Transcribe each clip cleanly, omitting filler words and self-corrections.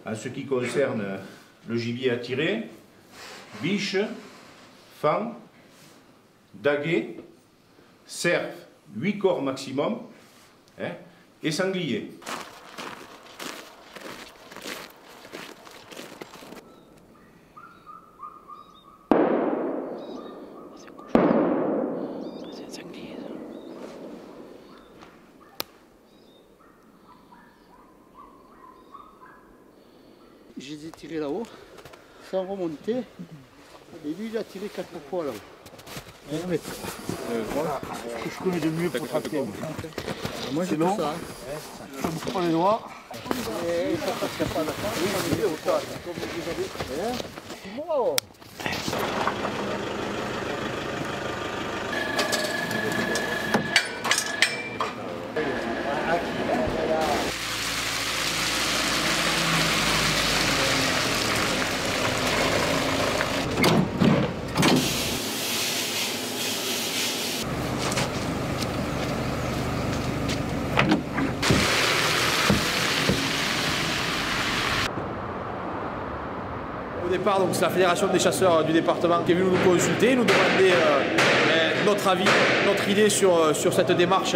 en ce qui concerne le gibier à tirer, biche, faon, daguet, cerf, 8 corps maximum, hein, et sanglier. Je les ai tirés là-haut, sans remonter. Et lui, il a tiré 4 fois là-haut. Voilà ce que je connais de mieux pour tracter. Moi, j'ai tout ça. Je me prends les doigts. Et ça passe pas d'accord. Oui, comme vous avez. Wow. Au départ, c'est la fédération des chasseurs du département qui est venue nous consulter, nous demander notre avis, notre idée sur cette démarche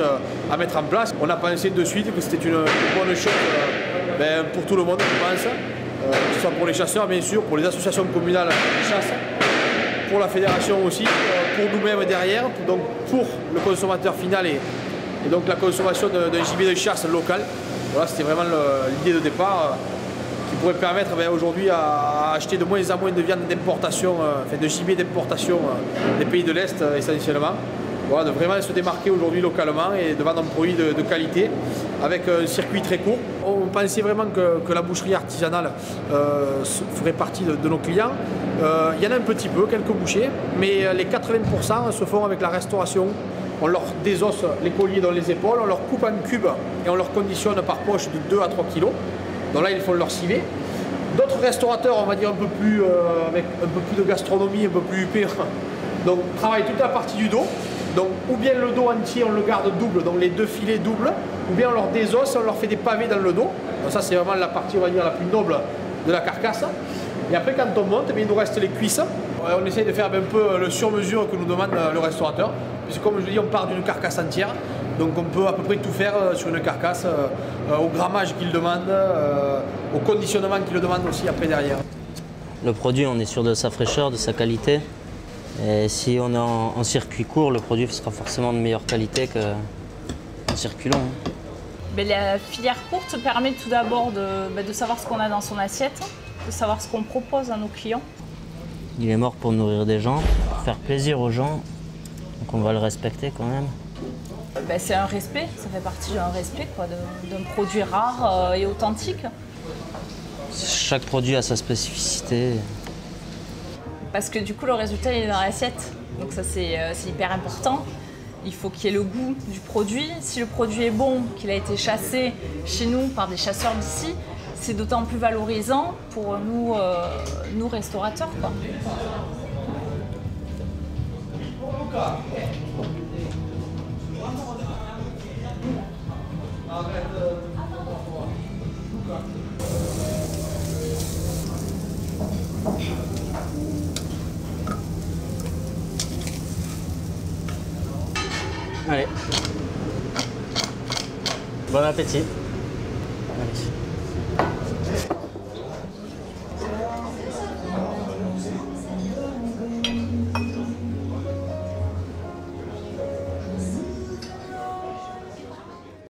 à mettre en place. On a pensé de suite que c'était une bonne chose pour tout le monde, je pense, que ce soit pour les chasseurs bien sûr, pour les associations communales de chasse, pour la fédération aussi, pour nous-mêmes derrière, donc pour le consommateur final et donc la consommation d'un gibier de chasse local. Voilà, c'était vraiment l'idée de départ. Qui pourrait permettre aujourd'hui à acheter de moins en moins de viande d'importation, de gibier d'importation des pays de l'Est essentiellement. Voilà, de vraiment se démarquer aujourd'hui localement et de vendre un produit de qualité avec un circuit très court. On pensait vraiment que la boucherie artisanale ferait partie de nos clients. Il y en a un petit peu, quelques bouchers, mais les 80% se font avec la restauration. On leur désosse les colliers dans les épaules, on leur coupe en cubes et on leur conditionne par poche de 2 à 3 kg. Donc là, il faut leur civet. D'autres restaurateurs, on va dire un peu plus, avec un peu plus de gastronomie, un peu plus huppé, donc travaillent toute la partie du dos. Donc ou bien le dos entier, on le garde double, donc les 2 filets doubles, ou bien on leur désosse, on leur fait des pavés dans le dos. Donc ça, c'est vraiment la partie, on va dire, la plus noble de la carcasse. Et après, quand on monte, il nous reste les cuisses. On essaye de faire un peu le sur-mesure que nous demande le restaurateur. Puisque comme je le dis, on part d'une carcasse entière. Donc on peut à peu près tout faire sur une carcasse, au grammage qu'il demande, au conditionnement qu'il demande aussi après derrière. Le produit, on est sûr de sa fraîcheur, de sa qualité. Et si on est en circuit court, le produit sera forcément de meilleure qualité qu'en circuit long. La filière courte permet tout d'abord de savoir ce qu'on a dans son assiette, de savoir ce qu'on propose à nos clients. Il est mort pour nourrir des gens, pour faire plaisir aux gens, donc on va le respecter quand même. C'est un respect, ça fait partie d'un respect, d'un produit rare et authentique. Chaque produit a sa spécificité. Parce que du coup le résultat il est dans l'assiette, donc ça c'est hyper important. Il faut qu'il y ait le goût du produit. Si le produit est bon, qu'il a été chassé chez nous par des chasseurs d'ici, c'est d'autant plus valorisant pour nous restaurateurs, quoi. Allez. Bon appétit. Allez.